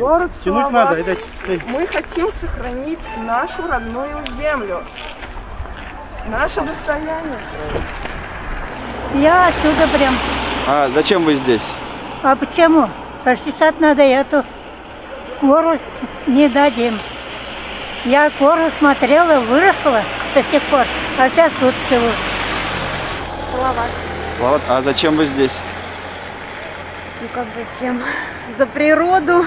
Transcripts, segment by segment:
Город Салават. Мы хотим сохранить нашу родную землю, наше достояние. Я отсюда прям. А зачем вы здесь? А почему? Защищать надо эту гору, не дадим. Я гору смотрела, выросла до сих пор, а сейчас тут живу. Салават. Салават. А зачем вы здесь? Ну как зачем? За природу.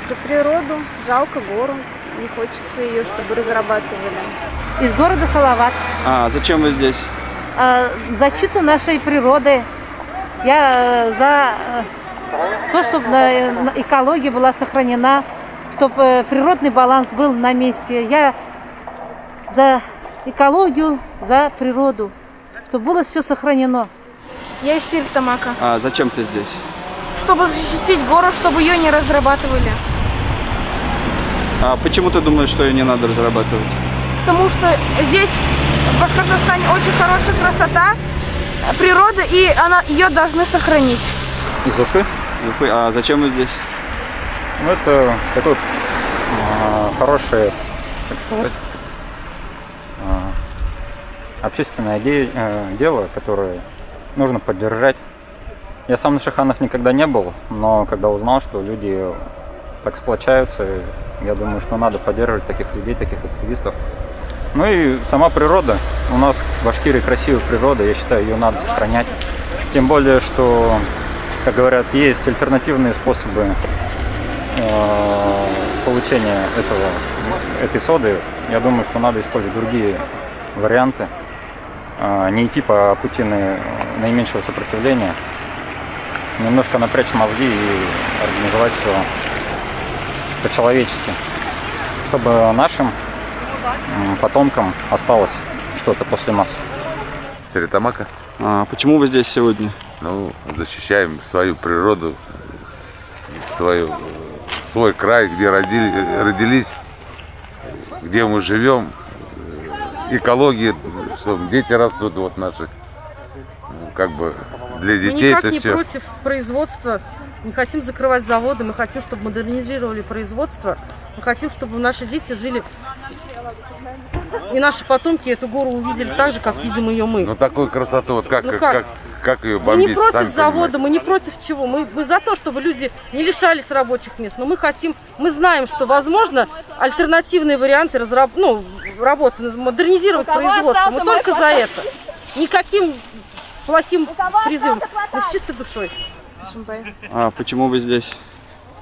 За природу. Жалко гору. Не хочется ее, чтобы разрабатывали. Из города Салават. А зачем вы здесь? Защиту нашей природы. Я за то, чтобы экология была сохранена, чтобы природный баланс был на месте. Я за экологию, за природу, чтобы было все сохранено. Я из Сиртамака. А зачем ты здесь? Чтобы защитить гору, чтобы ее не разрабатывали. А почему ты думаешь, что ее не надо разрабатывать? Потому что здесь в Башкортостане очень хорошая красота, природа, и ее должны сохранить. Из Уфы? А зачем вы здесь? Ну, это такое хорошее, так сказать, общественное дело, которое нужно поддержать. Я сам на Шиханах никогда не был, но когда узнал, что люди так сплочаются, я думаю, что надо поддерживать таких людей, таких активистов. Ну и сама природа. У нас в Башкирии красивая природа, я считаю, ее надо сохранять. Тем более, что, как говорят, есть альтернативные способы получения этой соды. Я думаю, что надо использовать другие варианты. Не идти по пути наименьшего сопротивления. Немножко напрячь мозги и организовать все по-человечески. Чтобы нашим потомкам осталось что-то после нас. Сиртамака. А почему вы здесь сегодня? Ну, защищаем свою природу, свой край, где родились, где мы живем, экология, чтобы дети растут, вот наши, как бы для детей это все. Мы никак не против производства, не хотим закрывать заводы, мы хотим, чтобы модернизировали производство, мы хотим, чтобы наши дети жили и наши потомки эту гору увидели так же, как видим ее мы. Ну такую красоту, вот как ее бомбить? Мы не против завода, понимаете? мы не против чего. Мы за то, чтобы люди не лишались рабочих мест. Но мы знаем, что возможно альтернативные варианты работы, модернизировать производство. Мы только за это. Никаким плохим призывом. Мы с чистой душой. А почему вы здесь?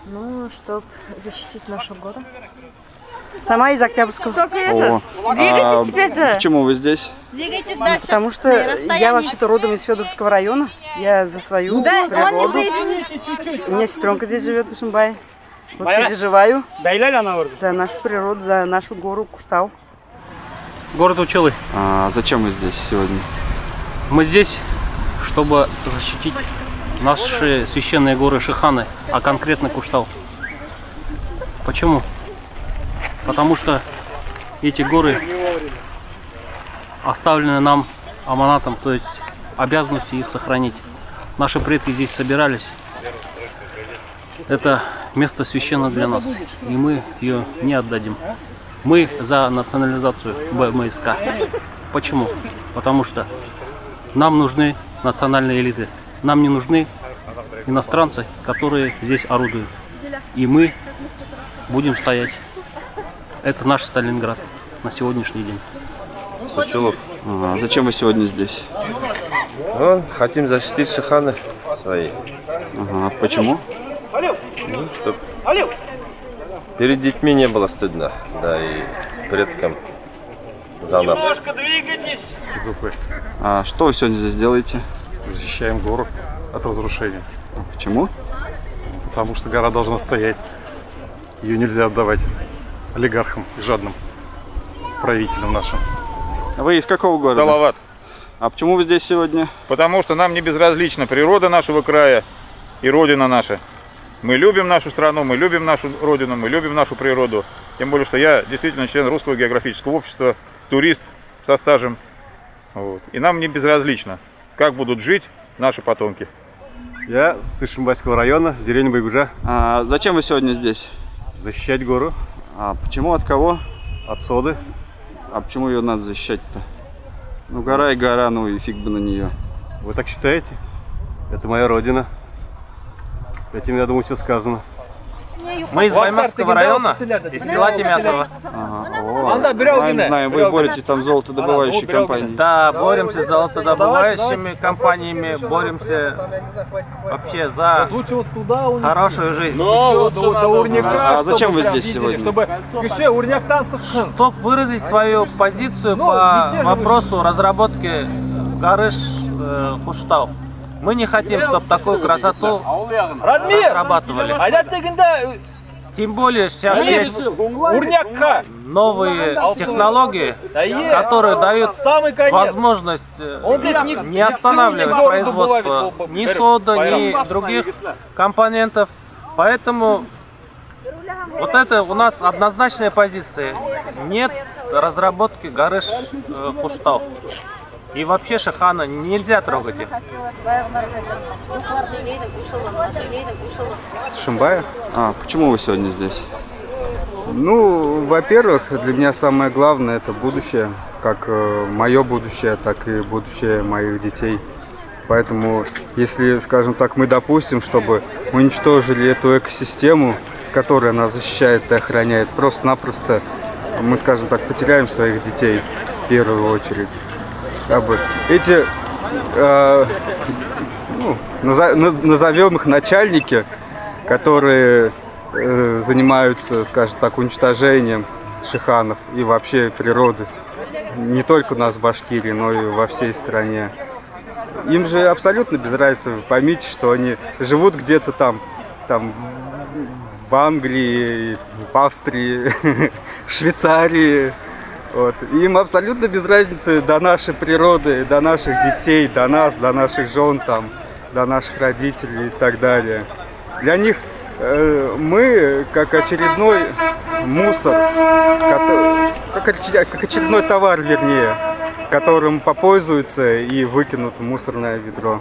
Ну, чтобы защитить нашу гору. Сама из Октябрьского. Двигайтесь теперь, да. Почему вы здесь? Двигайтесь дальше. Потому что я вообще-то родом из Федоровского района. Я за свою природу. У меня сестренка здесь живет в Ишимбае. Вот переживаю за нашу природу, за нашу гору Куштау. Город Учелы. А зачем вы здесь сегодня? Мы здесь, чтобы защитить наши священные горы Шиханы, а конкретно Куштау. Почему? Потому что эти горы оставлены нам аманатом, то есть обязанностью их сохранить. Наши предки здесь собирались. Это место священно для нас, и мы ее не отдадим. Мы за национализацию БМСК. Почему? Потому что нам нужны национальные элиты. Нам не нужны иностранцы, которые здесь орудуют. И мы будем стоять. Это наш Сталинград на сегодняшний день. Сучулов. А зачем вы сегодня здесь? Хотим защитить Шиханы свои. Ага, почему? Ну, чтобы перед детьми не было стыдно, да и предкам за нас. Из Уфы. А что вы сегодня здесь делаете? Защищаем гору от разрушения. А почему? Потому что гора должна стоять. Ее нельзя отдавать олигархам и жадным правителям нашим. Вы из какого города? Салават. А почему вы здесь сегодня? Потому что нам не безразлична природа нашего края и родина наша. Мы любим нашу страну, мы любим нашу родину, мы любим нашу природу. Тем более, что я действительно член Русского географического общества, турист со стажем. Вот. И нам не безразлично, как будут жить наши потомки. Я с Ишимбайского района, с деревни Байгужа. Зачем вы сегодня здесь? Защищать гору. Почему? От кого? От соды. А почему ее надо защищать-то? Ну, гора и гора, ну и фиг бы на нее. Вы так считаете? Это моя родина. Этим, я думаю, все сказано. Мы из Баймакского района, из села Тимясово. Знаем, вы боретесь там с золотодобывающей компанией. Да, боремся с золотодобывающими компаниями, боремся вообще за хорошую жизнь. А зачем вы здесь сегодня? Чтобы выразить свою позицию по вопросу разработки горы Куштау. Мы не хотим, чтобы такую красоту разрабатывали. Тем более сейчас есть новые технологии, которые дают возможность не останавливать производство ни сода, ни других компонентов. Поэтому вот это у нас однозначная позиция. Нет разработки горы Куштау. И вообще Шихана нельзя трогать их. Шимбая? Почему вы сегодня здесь? Ну, во-первых, для меня самое главное это будущее. Как мое будущее, так и будущее моих детей. Поэтому, если, скажем так, мы допустим, чтобы уничтожили эту экосистему, которая нас защищает и охраняет, просто-напросто мы, скажем так, потеряем своих детей в первую очередь. Эти, назовем их начальники, которые занимаются, скажем так, уничтожением шиханов и вообще природы, не только у нас в Башкирии, но и во всей стране. Им же абсолютно без разницы, вы поймите, что они живут где-то там в Англии, в Австрии, в Швейцарии. Вот. Им абсолютно без разницы до нашей природы, до наших детей, до нас, до наших жен, до наших родителей и так далее. Для них мы как очередной мусор, как очередной товар, вернее, которым попользуются и выкинут в мусорное ведро.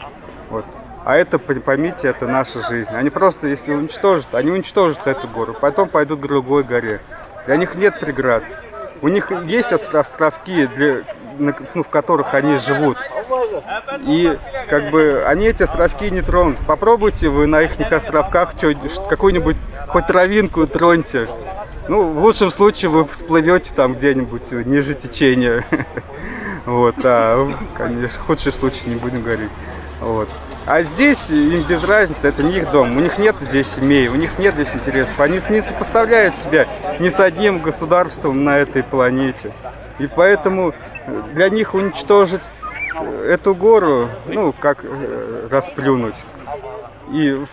Вот. А это, поймите, это наша жизнь. Они просто, если уничтожат, они уничтожат эту гору, потом пойдут к другой горе. Для них нет преград. У них есть островки, в которых они живут. И как бы они эти островки не тронут. Попробуйте вы на их островках какую-нибудь хоть травинку троньте. Ну, в лучшем случае вы всплывете там где-нибудь ниже течения. Вот, конечно, худший случай не будем говорить. Вот. А здесь им без разницы, это не их дом, у них нет здесь семей, у них нет здесь интересов, они не сопоставляют себя ни с одним государством на этой планете. И поэтому для них уничтожить эту гору, как расплюнуть. И,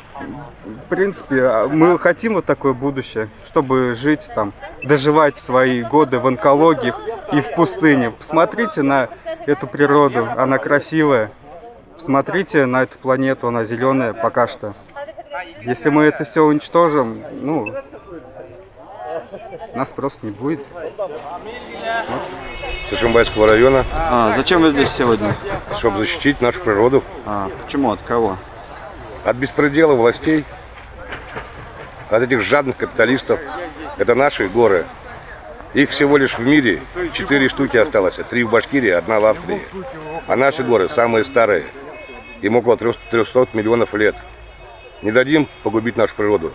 в принципе, мы хотим вот такое будущее, чтобы жить там, доживать свои годы в онкологиях и в пустыне. Посмотрите на эту природу, она красивая. Смотрите на эту планету, она зеленая пока что. Если мы это все уничтожим, нас просто не будет. С Ишимбайского района. Зачем вы здесь сегодня? Чтобы защитить нашу природу. Почему? От кого? От беспредела властей, от этих жадных капиталистов. Это наши горы. Их всего лишь в мире 4 штуки осталось. 3 в Башкирии, 1 в Австрии. А наши горы самые старые. Им около 300 миллионов лет. Не дадим погубить нашу природу.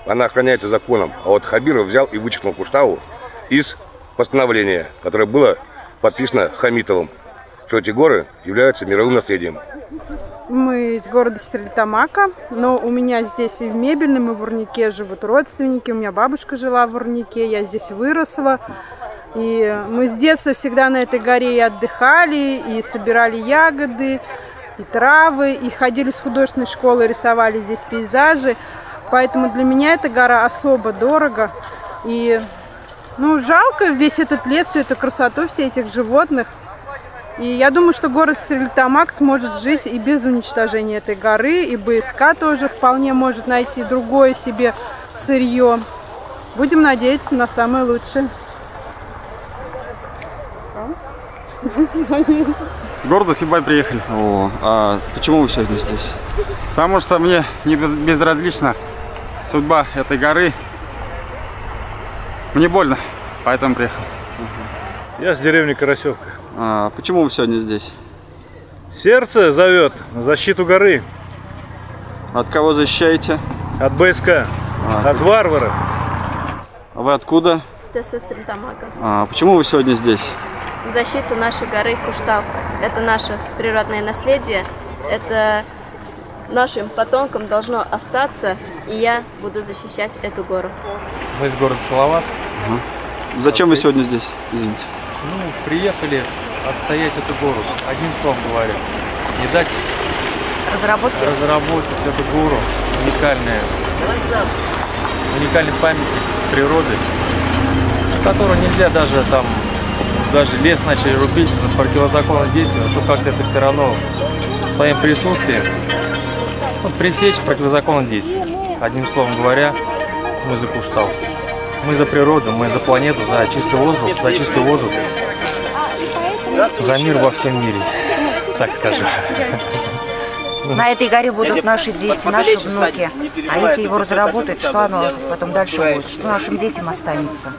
Она охраняется законом. А вот Хабиров взял и вычеркнул Куштау из постановления, которое было подписано Хамитовым, что эти горы являются мировым наследием. Мы из города Стерлитамака, но у меня здесь и в Мебельном, и в Урнике живут родственники. У меня бабушка жила в Урнике, я здесь выросла. И мы с детства всегда на этой горе и отдыхали, и собирали ягоды, и травы, и ходили с художественной школы, рисовали здесь пейзажи. Поэтому для меня эта гора особо дорого. И жалко весь этот лес, всю эту красоту, все этих животных. И я думаю, что город Стерлитамак сможет жить и без уничтожения этой горы, и БСК тоже вполне может найти другое себе сырье. Будем надеяться на самое лучшее. С города Сибай приехали. О, а почему вы сегодня здесь? Потому что мне не безразлична судьба этой горы. Мне больно, поэтому приехал. Я с деревни Карасевка. А почему вы сегодня здесь? Сердце зовет на защиту горы. От кого защищаете? От БСК, от варваров. А вы откуда? С Стрельтамака. А почему вы сегодня здесь? В защиту нашей горы Куштау. Это наше природное наследие. Это нашим потомкам должно остаться. И я буду защищать эту гору. Мы из города Салават. Зачем вы сегодня здесь? Извините. Ну, приехали отстоять эту гору. Одним словом говоря. Не дать разработать эту гору. Уникальный памятник природы, который нельзя даже там, даже лес начали рубить на противозаконное действие, но что как-то это все равно своим присутствием пресечь противозаконное действие. Одним словом говоря, мы за Куштау. Мы за природу, мы за планету, за чистый воздух, за чистую воду, за мир во всем мире, так скажем. На этой горе будут наши дети, наши внуки. А если его разработать, что оно потом дальше будет? Что нашим детям останется?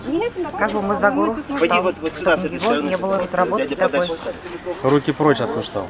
Как бы мы за гору Куштау, чтобы его не было разработки такой. Руки прочь от Куштау.